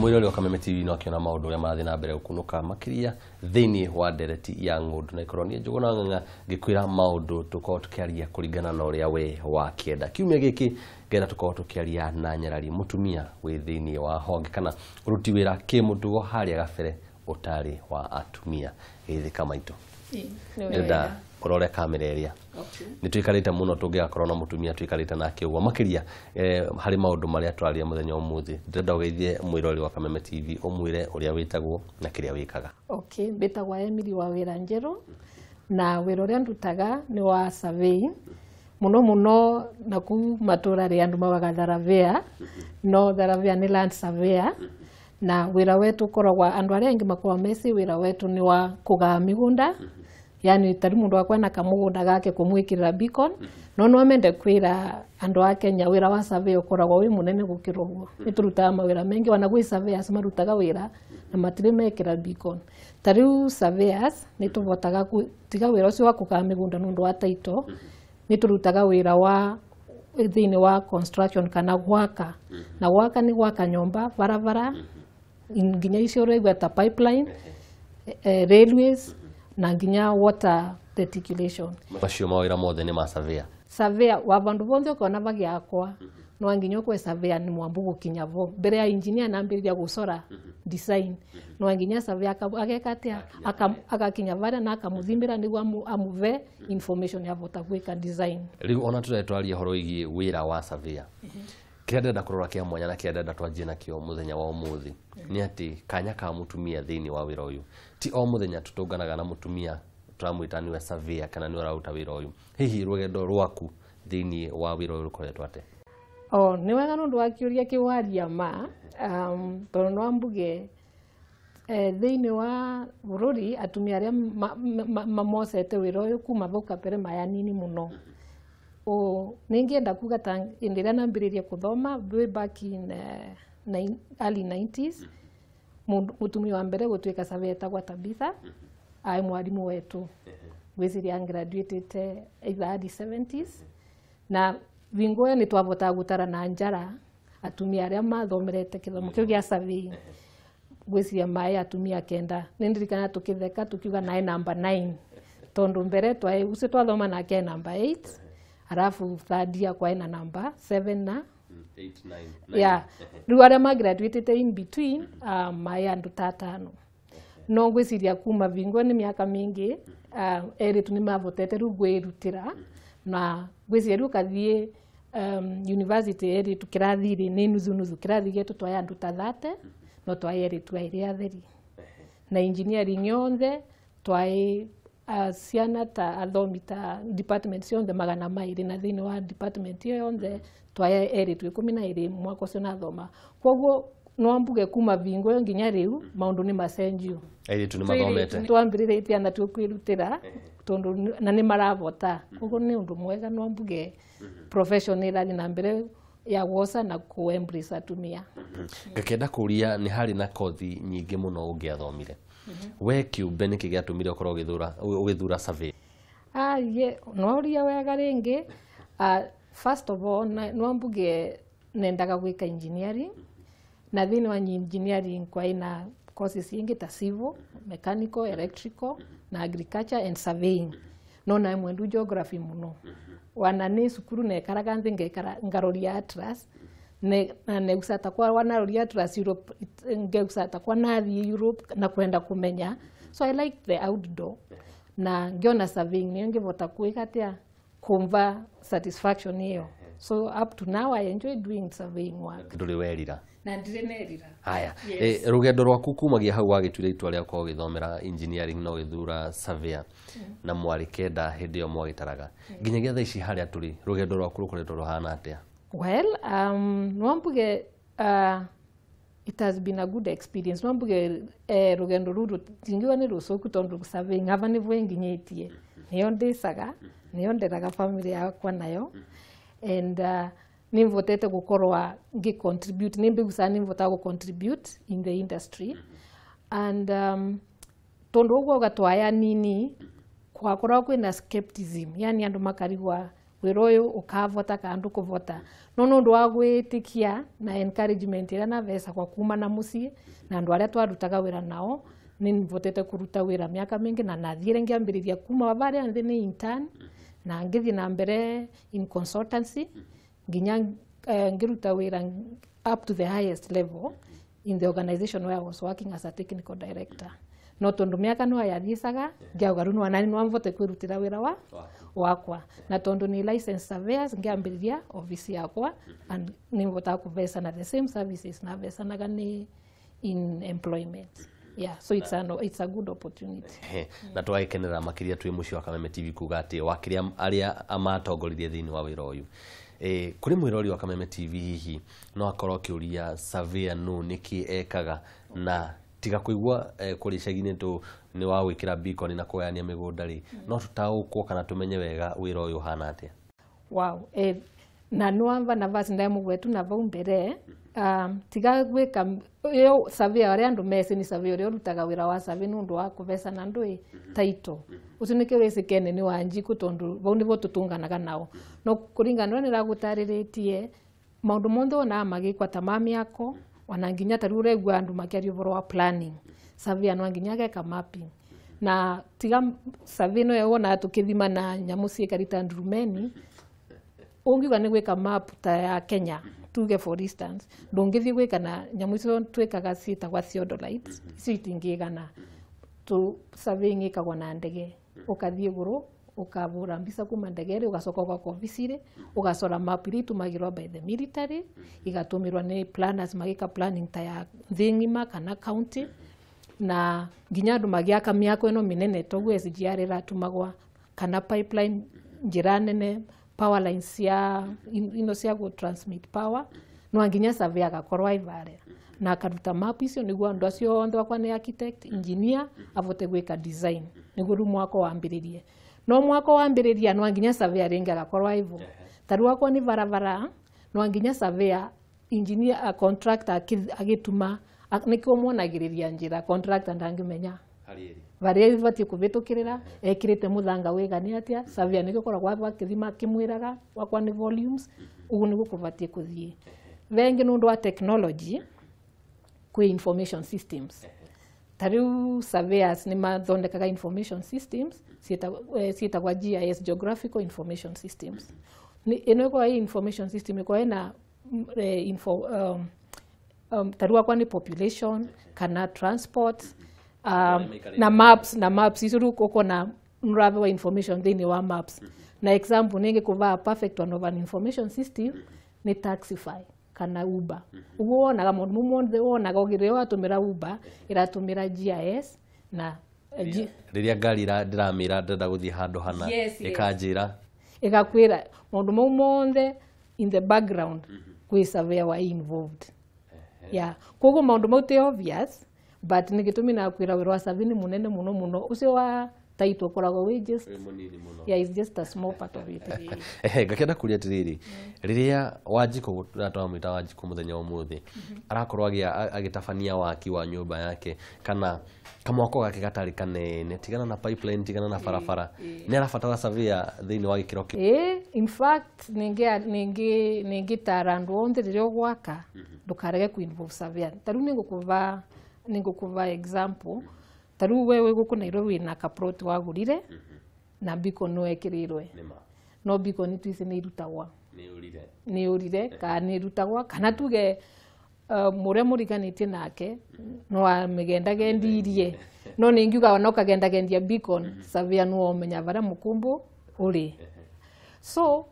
mwirori wa Kameme TV no akiona maundu ya marathi na mbere gukunuka makiria thiini wa ndereti ya Ng'undu na ikoronia Njuguna Ng'ang'a gikwira maundu tukorwo tukiaria kuringana na uria we wa kienda kiumia giki ngenda tukorwo tukiaria na Nyarari mutumia wi thiini wa honge kana uruti wira kimutugo haria gabere utari wa atumia githika maito nda kurore kamera iria nituikarite muno tungiakorwo na mutumia tuikarite nake uguo makiria hari maundu maria turaria muthenya umuthi ndenda ugeithie mwirori wa Kameme TV umwire uria witagwo na kiria wikaga. Okay, betagwa Emily wa wira njeru na wira uria ndutaga ni wa survey muno naku matura ri andu mawaga Dharavea no Dharavea ni land surveyor na wira wetu koragwa andu aria ingi makorwa mesi wira wetu ni wa kugaa migunda yani tari mundu akwa na kamugunda gake kumwikirira beacon no amende kwira andu a Kenya wira wa survey ukoragwa wi munene gukira uguo niturutaga mawira mengi wana gwi surveyors marutaga wira na matire mekira beacon tariu surveyors nituvotaga tiga wira ucio wa kugaa migunda nundu wa title niturutaga wira wa thiini wa construction kana gwaka na gwaka ni gwaka nyomba barabara nginya icio regweta pipeline railways na nginya water reticulation. Macio mawira mothe ni ma surveyor wa bandu bonthe ukona bagiakwa no nginya kwe surveyor ni mwambu gukinya vo mbere ya engineer nambiria gucora design no nginya surveyor agekatia akakinya vara na akamuthimbira niguo amuve information ya vota gwika design. Riu ona turetwaria horo igi wira wa surveyor kienda kurora kia mwanya na kienda twanjie na kio muthenya wa umuthi ni ati kanya ka mutumia thiini wa wira uyu ti o muthenya tutunganaga na mutumia turamwita niwe surveyor kana niwe rauta wira uyu hihi rugendo rwaku thiini wa wira uyu rukoretwo ate? Ni wega nundu wa kiuria kiwaria ma pero no ambuge thiini wa bururi atumia aria mamosete wira uyu kuma vauka pere maya nini muno ningienda kuga ta indiria nambiririe kuthoma way back in early 90s mutumia wa mbere gutuika surveyor tagwa Tabitha ai mwarimu wetu gwiciria graduated either early 70s na vingoya ni twavota gutara na njara atumia aria mathomerete kithomo kiu gia survey gwiciria mai atumia kenda nindirikana tukitheka tukiuga nae number 9 tondu mbere twae ucio twathoma nake number 8 arafu third year kwa ina number 7 na 8 9 yeah riu aria ma graduated in between mai andu tatano no gwiciria kuma vingo ni miaka mingi eri tu ni mavotete riu gwirutira na gwiciria riu kathie university eri tukirathiri ni nuzu kirathi gitu twaya andu ta 30 no twaya eri twaire atheri na engineering yonthe twai ciana ta athomi ta department yonthe magana mairi na thiini wa department yonthe twaya eri tu 12 mwaka ucio nathoma koguo no ambuge kuma vingo nginya riu maundu ni macenjio eri tu ni mathomete twambiririe na tukwirutira tondu na ni maravota koguo ni undu mwega no ambuge professional na mbere ya wosa na ku embrace atumia. Ngakenda kuria ni hari na kothi nyingi muno ungiathomire we kiumbe niki giatumire ukorwo ugithura survey? No ria wega ringi first of all no ambuge nendaga gwika engineering na thiini wa engineering kwa ina courses ingi ta civil, mechanical, electrical na agriculture and surveying no na mwendu geography muno wana ni sukuru ne karaga ngekara ngaroria atlas ne usata kwa wana roria atlas Europe ngeusata kwa nathi Europe na kwenda kumenya so I like the outdoor na ngiona surveying ni ngivota kuikatia kumva satisfaction hiyo so up to now I enjoy doing surveying work. Nduri werira na ndirenerira haya rugendo rwaku kumagia hau wagitwire itwa ria kwa githomera engineering no githura surveyor na mwari kenda hindi yo mwagitaraga nginyagia thaa ici haria turi rugendo rwaku rukoretwo ruhana atia? Well no ambuge it has been a good experience no ambuge rugendo ruru tingiwa ni rucoku tondu surveying ava ni vwe nginyitie niyo ndicaga niyo nderaga family yakwa nayo and nimvotete gukorwa ngicontribute nimbigusa nimvota gucontribute in the industry and tondu uguo gatwaya nini kwakorwa kwina skepticism yani andu makarigwa wira uyu ukavota kandu kuvota no nundu wa gwitikia na encouragement ira na vesa kwa kuma na mucii na andu aria twarutaga wira nao ni mvotete kuruta wira miaka mingi na nathiire ngiambiriria kuma varia nthi ni intern na ngithi na mbere in consultancy nginya ngiruta wira up to the highest level in the organization where I was working as a technical director. No tondu miaka no yathiicaga ngiauga riu nani no mvote kwirutira wira wakwa na tondu ni licensed surveyors ngiambiriria office yakwa and ni mvotaga kuvesana the same services na vesanaga ni in employment. Yeah, so it's a good opportunity. Na twaikenera makiria twi mucio wa Kameme TV kuga ati wakiria aria amatongoririe thiini wa wira uyu kuri mwirori wa Kameme TV hihi no akorwo kiuria surveyor no niki ekaga na tiga kuigua kuri cegine tu ni wa gwikira beacon na kuyania migunda ri no tutaukwo kana tumenye wega wira uyu hana atia. Wow, na nuamba na vasi ndai mugwetu na vau mbere tiga gwika yo surveyor aria andu mesi ni surveyor uri rutaga wira wa survey nundu wa kuvesana ndui title ucio ni kiurisi kene ni wanjiku tondu vau ndivo tutunganaga nao no kuringana ni ragutariretie maundu monthe ona magikwa ta mamiako wana nginya tari uregua andu makiaria uvoro wa planning surveyor no nginya geka mapping na tiga survey no yona tukithima na nyamu ciikarita ndurumeni ungiuga ni gwika map ta ya Kenya tuge for instance ndungithi gwika na nyamu icio twikaga ciitagwa theodolites icio itingigana tu surveying ikagwa na ndege ukathie iguru ukavura mbica kuma ndegeri ugacoka kwa ofisiri ugacora map iria itumagirwa by the military igatumirwa ni planners magika planning ta ya nthi ng'ima kana county na nginya andu magiaka miako ino minene toguo SGR iratumagwa kana pipeline njira nene power lines ya ino cia go transmit power no nginya surveyor agakorwa ivare na akaruta map icio niguo andu acio onthe wakwa ni architect engineer avote gwika design niguo ru mwako wambiririe no mwako wambiriria no nginya surveyor ringi agakorwa ivo taru wakwa ni varavara no nginya surveyor engineer a contractor agituma nikio mwonagiriria njira contractor ndangimenya varia vatie kuvitukirira ekirite muthanga wigani atia surveyor nigikoragwa vakithima kimwiraga wakwa ni volumes ugu niguo kuvatie kuthie vengi nundu wa technology kwi information systems tariu surveyors ni mathondekaga information systems ciitagwa GIS geographical information systems ino kwa hii information system iko ina tariu wakwa ni population kana transport na maps isuru uko na nrave wa information thini wa maps na example ningi kuva perfect one of an information system ni Taxify kana Uber uguo wonaga mundu mumwe wonaga ugire watumira Uber iratumira GIS na riria ngari ndiramira ndenda guthie handu hana ikanjira igakwira mundu mumwe in the background kwi surveyor wa involved yeah koguo maundu mau ti obvious but nigitumi na kwira wira wa survey ni munene muno ucio wa title koragwo we just yeah it's just a small part of it ngakenda kuria tiriri riria Wanjiku natwamwita Wanjiku muthenya umuthi arakorwo agitabania waki wa nyumba yake kana kamwako gake gatari kanene tigana na pipeline tigana na barabara ni arabatara surveyor thiini wa gikiro in fact ningi tarandu onthe riria gwaka ndukarege ku involve surveyor taru ningukuva example taru wewe guku Nairobi na kaprot wagurire na beacon no ekirirwe no beacon twise ni irutagwa ni urire ka ni irutagwa kana tuge muria muriganitie nake no amegenda gendirie no ningiuga no kagenda gendia beacon surveyor no omenya vara mukumbu uri so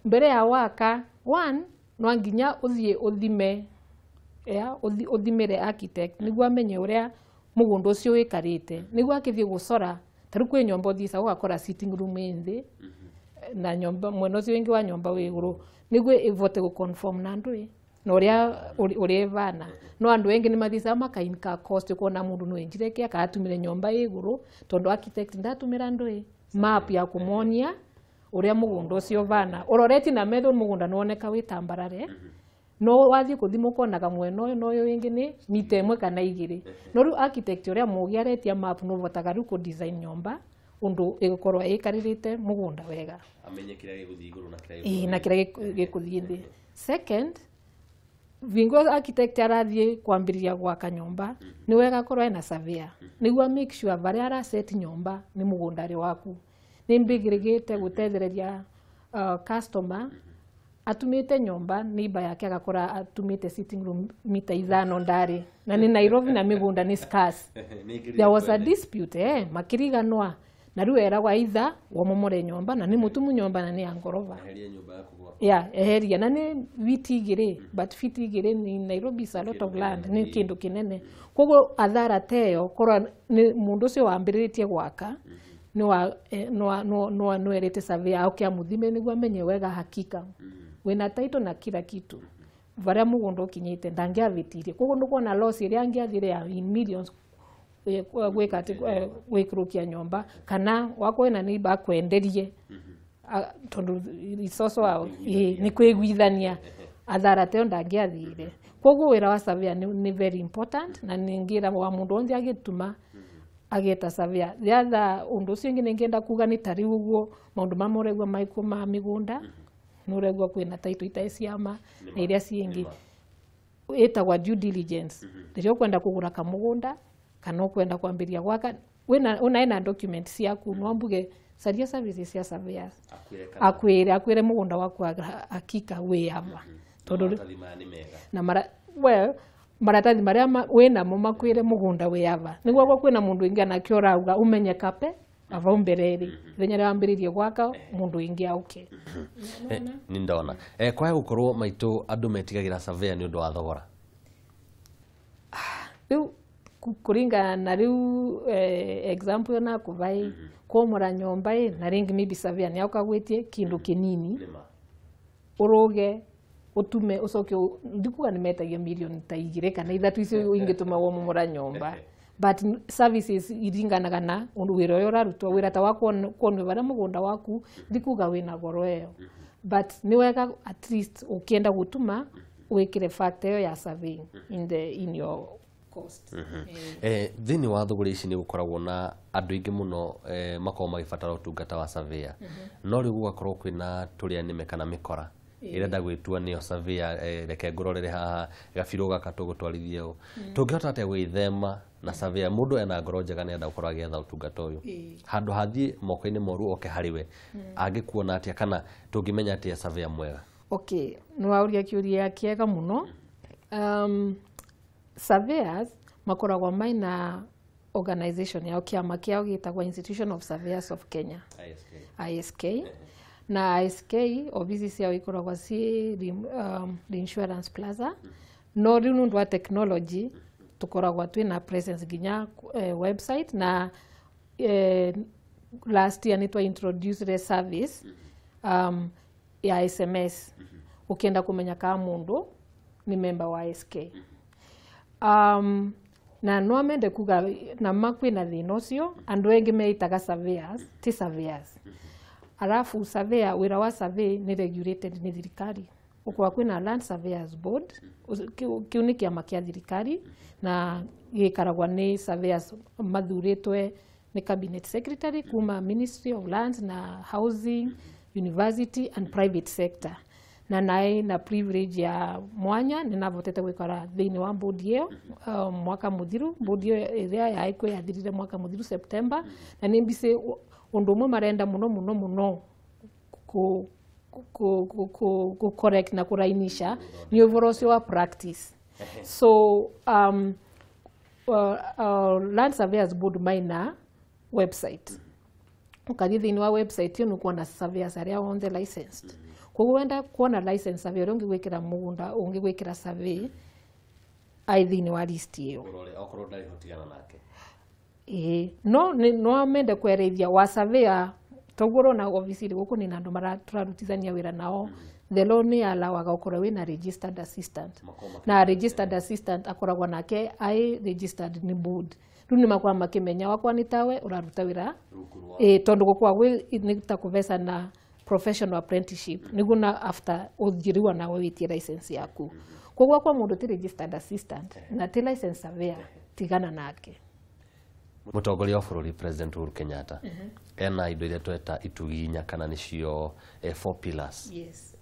mbere ya waka one no nginya uthie uthime uthimire architect niguo amenye uria mugundu ucio wikarite niguo akithie gucora taru kwi nyomba thisa ugakora sitting room inthi na nyomba mwena ucio wingi wa nyomba wi iguru niguo ivote gu conform na ndui na uria vana no andu wengi ni mathisa makainka cost kuona mundu no enjire kia akatumire nyomba iguru tondu architect ndatumira ndui map ya kumonia uria mugundu ucio vana uroreti na metho mugunda nuoneka witambarare no wathie kuthimo konaga mwena uyu no uyu wingi ni mita imwe kana igiri no ru architect uria mugi aretia map no votaga ru ku design nyomba undu igukorwa ikaririte mugunda wega amenye kira giguthii iguru na kira na kira gikuthii thi. Second, vingo architect arathie kwambiriria gwaka nyumba ni wega korwa ena surveyor niguo make sure varia ara set nyumba ni mugundari waku ni mbigirigite gutethereria customer atumite nyumba neighbor yake agakora atumite sitting room mita 5 ndari na ni Nairobi na migunda ni scarce. There was a dispute makiriganwa na riu eragwa either wamomore nyumba na ni mutumu nyumba na ni angorova eheria na ni viti igiri but viti igiri ni Nairobi is a lot of land ni kindu kinene koguo athara teo korwa ni mundu ucio wambiritie gwaka no erete surveyor au kia muthime niguo amenye wega hakika wina title na kila kitu varia mugunda ukinyite ndangiavitirie koguo nukuona loss iria angiathire ya in millions gwikurukia nyumba kana wako ena neighbor akwenderie tondu risoso wao ni kwiguithania athara teo ndangiathire koguo wira wa surveyor ni very important na ningira wa mundu onthi agituma ageta surveyor. The other undu ucio ingi ningienda kuga ni tari uguo maundu mamoregwa maiko ma migunda nuregwa kwina title itaiciama na iria ciingi etagwa due diligence ndio kwenda kugura kamugunda kana kwenda kwambiria gwaka una document ciaku no mbuge saria services cia surveyors akwire mugunda waku hakika ava tondu na maratathi maria wina mo makwire mugunda ava niguo gwa kwina mundu ingi anakio urauga umenye kape ava umbereri thenya ria ambiririe gwaka mundu ingi auke ni ndona kwa gukorwo maitu andu metigagira surveyor ni undu wa thogora riu kuringana na riu example na kuvai komora nyumba na ringi maybe surveyor ni aukagwitie kindu kinini uruge utume ucoke ndikuga nimetagia milioni ta 2 kana 3 icio ingituma wo momora nyumba but services iringanaga na wira uyu urarutwo wira ta wako kuonwe varia mugunda waku ndikuga wina goro eyo but ni wega at least ukienda gutuma wikire factor ya surveying in your cost. Thini wa thuguri ici ni gukoragwo na andu ingi muno makao magibatara utungata wa surveyor no riu gugakorwo kwina turia nime kana mikora irenda gwitua niyo surveyor reke ngororere haha gabiro gaka tugutwarithie u tungihota atia gwithema na surveyor mundu ena ngoro njega nenda gukorwo agietha utungata uyu handu hathie moko-ini moru oke hariwe angikuona atia kana tungimenya atia surveyor mwega. Okay, no auria kiuria kiega muno. Surveyors makoragwa maina organization yao kiama kiao gitagwa Institution of Surveyors of Kenya ISK na ISK ofisi ciao ikoragwa ci the Insurance Plaza no riu nundu wa technology tukoragwa twina presence ginya website na last year nitwa introduce the service ya SMS ukienda kumenya kama mundu ni member wa ISK na no amende kuga na makwina thina ucio andu engi meitaga surveyors ti surveyors alafu surveyor wira wa survey ni regulated ni thirikari ukwa kwina Land Surveyors Board kiu ni kiama kia thirikari na gikaragwa ni surveyors mathuritwe ni cabinet secretary kuma Ministry of Lands na Housing, University and Private Sector na nae na privilege ya mwanya ninavotete gwikara thini wa board iyo mwaka muthiru board iyo iria yaiko yathirire mwaka muthiru September na nimbise undu mwe marenda muno ku correct na kurainisha ni overall wa practice so Land Surveyors Board maina website ukathi thini wa website iyo nukuona surveyors aria on the licensed koguo wenda kuona license survey ungi gwikira mugunda ungi gwikira survey aithini wa list iyo okorwo ndari hotigana nake no amende kwereithia wa surveyor togoro na office guku ni andu maraturarutithania wira nao the law ni alawaga ukorwo wina registered assistant na registered assistant akoragwa nake ai registered ni board runi makwa makimenya wakwa ni tawe uraruta wira tondu gukwa ni ta kuvesa na professional apprenticeship niguna after uthiriwa na witie license yaku koguo kwa mundu ti registered assistant na ti license surveyor tigana nake Mutongoria wa bururi President Uhuru Kenyatta ena indo iria tweta ituginya kana nicio 4 pillars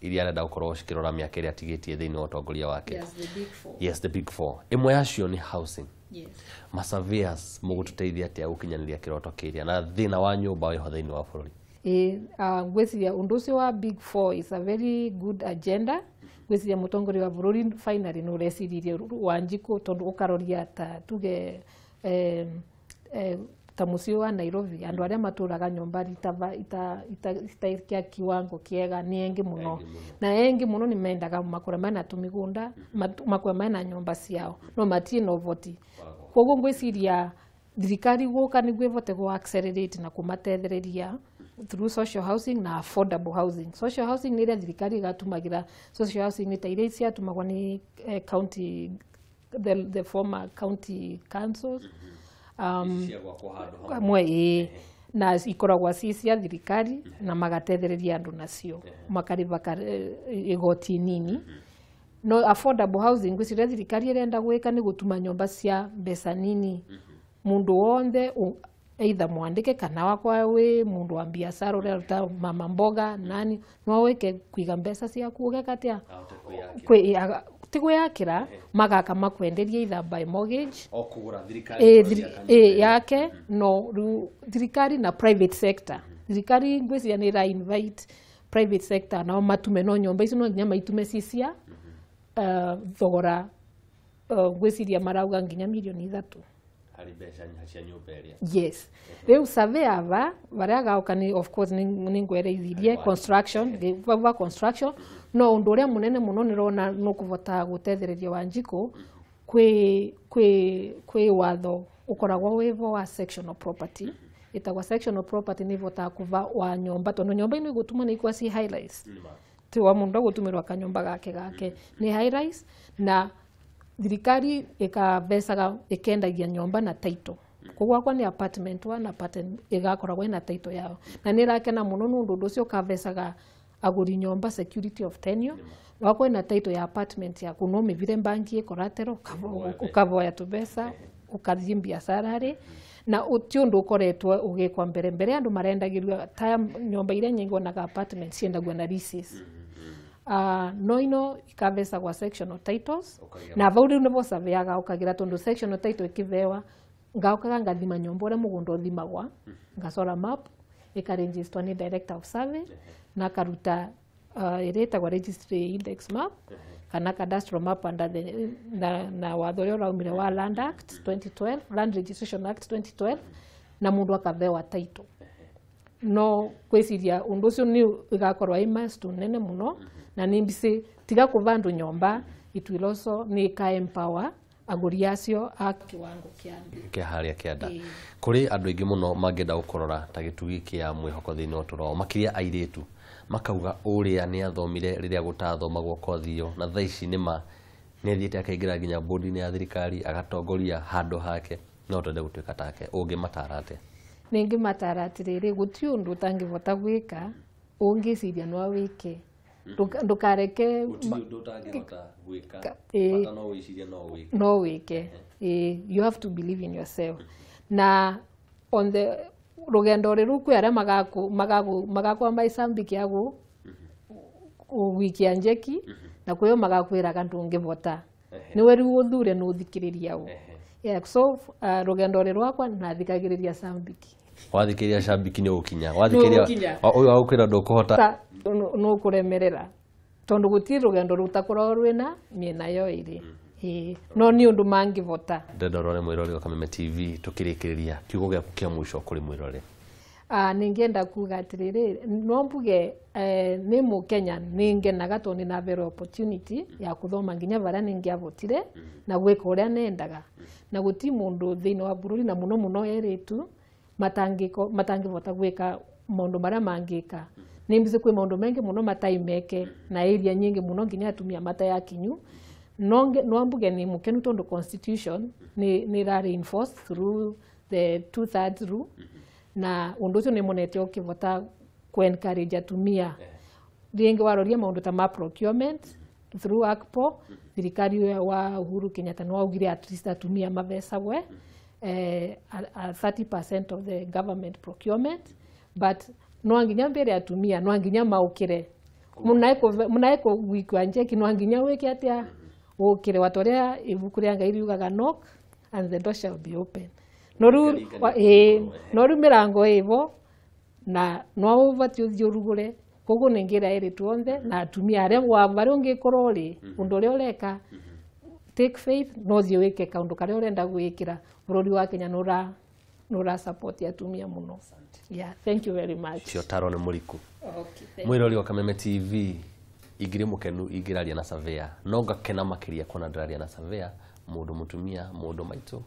iria arenda gukorwo cikirora miaka iria atigitie thiini wa utongoria wake. Yes, the big four. Yes, the big four. Imwe yacio ni housing. Yes. Masurveyors mugututeithia atia gukinyaniria kiroto kiria na thina wa nyumba yo thiini wa bururi. Gweciria undu ucio wa big four is a very good agenda. Gweciria mutongoria wa bururi finally no reciririe Wanjiku tondu ukaroria ta tuge ta mucio wa Nairobi andu aria maturaga nyumba ita kiwango kiega ni engi muno na engi muno ni mendaga makora mana tumigunda makora mana nyumba ciao no matie no voti koguo ngwiciria thirikari guka ni gwivote go accelerate na kumatethereria through social housing na affordable housing. Social housing ni thirikari gatumagira social housing ni ta iria ciatumagwa ni county the former county councils na ikoragwa cia thirikari na magatethereria andu nacio makariva igoti nini. No affordable housing gwiciria thirikari irenda gwika ni gutuma nyumba cia mbeca nini mundu wonde either mwandike kana wakwa we mundu wa biashara uria mama mboga nani no weke kuiga mbeca ciaku ugekatia tigo yakira magaka makwenderia either by mortgage o kugura thirikari yake no thirikari na private sector. Thirikari ngwiciria ni ra invite private sector na matume no nyumba icio no nginya maitume cicia thogora ngwiciria marauga nginya milioni 3 hari mbeca cia nyumba iria. Yes. Riu survey ava varia gaukani of course ni ngwereithirie construction no undu uria munene muno nirona no kuvota gutethereria Wanjiku kwi watho ukoragwo wivo wa sectional property. Itagwa sectional property ni vota kuva wa nyumba tondu nyumba ino igutuma ni kwa si high rise ti wa mundu gutumirwa kanyumba gake ni high rise na thirikari ikabecaga ikendagia nyumba na title koguo kwa ni apartment one apartment igakoragwo na title yao na ni rakena muno nundu ucio kabecaga aguri nyumba security of tenure wako na title ya apartment ya kuno mivire banki collateral ukavoya tubesa ukathie biashara ri na utio ndu ukoretwo ugikwa mbere andu marendagirio ta nyumba iria nyingi onaga apartment ciendagwa na leases. No ino ikabesa kwa sectional titles na vau riu nivo saveaga ukagira tondu sectional title ikivewa ngaukaga ngathima nyumba uria mugundo uthimagwa ngacora map ikaregister ni director of survey na karuta iretagwa registry index map kana cadastral map under the na watho uria uraumire wa Land Act 2012 Land Registration Act 2012 na mundu akavewa title. No kwiciria undu ucio ni igakorwa milestone nene muno na nimbisi tiga kuvandu nyumba it will also ni ka empower aguri acio a kiwango kia haria kianda kuri andu ingi muno mangenda gukorora ta gitugi kia mwihoko thiini wa turo makiria airitu makauga uria ni athomire riria gutathomagwo kothio na thaici nima ni thiete akaingira nginya bodi-ini ya thirikari agatongoria handu hake no twende gutuika take ungi matarate ningi mataratiriri guti undu utangivota gwika ungiciria no wike ndukareke undu utangivota gwika bata no wiciria no wike you have to believe in yourself na on the rugendo riru kwi aria magaku maisambiki agu wiki anjeki na kuyo magakwiraga ndungivota ni weru uthure no thikiriria u so rugendo riru akwa na thikagiriria sambiki wathikiria shabiki ni ukinya wathikiria uyu agukwira ndukuhota no kuremerera tondu guti rugendo rutakorwo rwina miena yo iri no ni undu mangivota ndorore mwirori wa Kameme TV tukirikiriria kiugo gyaku kia mwisho kuri mwirori. Ningienda kuga atiriri no mbuge ni mu Kenya ningenaga tondu na very opportunity ya kuthoma nginya varia ningiavotire na gwika uria nendaga na guti mundu thiini wa bururi na muno eritu matangivota gwika maundu maria mangika nimbize kwi maundu mengi muno mataimeke na area nyingi muno nginya atumia mataya kinyu no mbuge ni mukenu tondu constitution ni ra reinforced through the 2/3 rule na undu ucio ni monete ukivota ku encourage atumia ringi waroria maundu ta ma procurement through ACPO thirikari wa Uhuru Kenyatta no augire at least atumia mavesagwe a 30% of the government procurement, but no nginya mbere atumia no nginya maukire munaiko gwikwa njeki no nginya weke atia ukire watoria ibuku ria Ngai riugaga knock and the door shall be open noru mirango ivo na no ubati uthurugure koguo ningira iri tuonde na atumia aria bari ungikorwo ri undu uria ureka take faith no thio wike kaundu karia urenda gwikira bururi wa Kenya nura support atumia muno. Yeah, thank you very much. Cio taro ni muriku. Okay. Mwirori wa Kameme TV igire mukenu igiraria na Savea no ngakena makiria kona ndararia na Savea mundu mutumia mundu maitu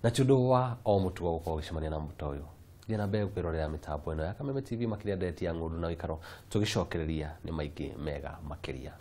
na chudo wa o mutu wa gukorwo gicemania na mutoyo thie na mbere kwirorera mitambo ino ya Kameme TV makiria ndeti ya Ng'undu na Gikaro tugicokereria ni maingi mega makiria.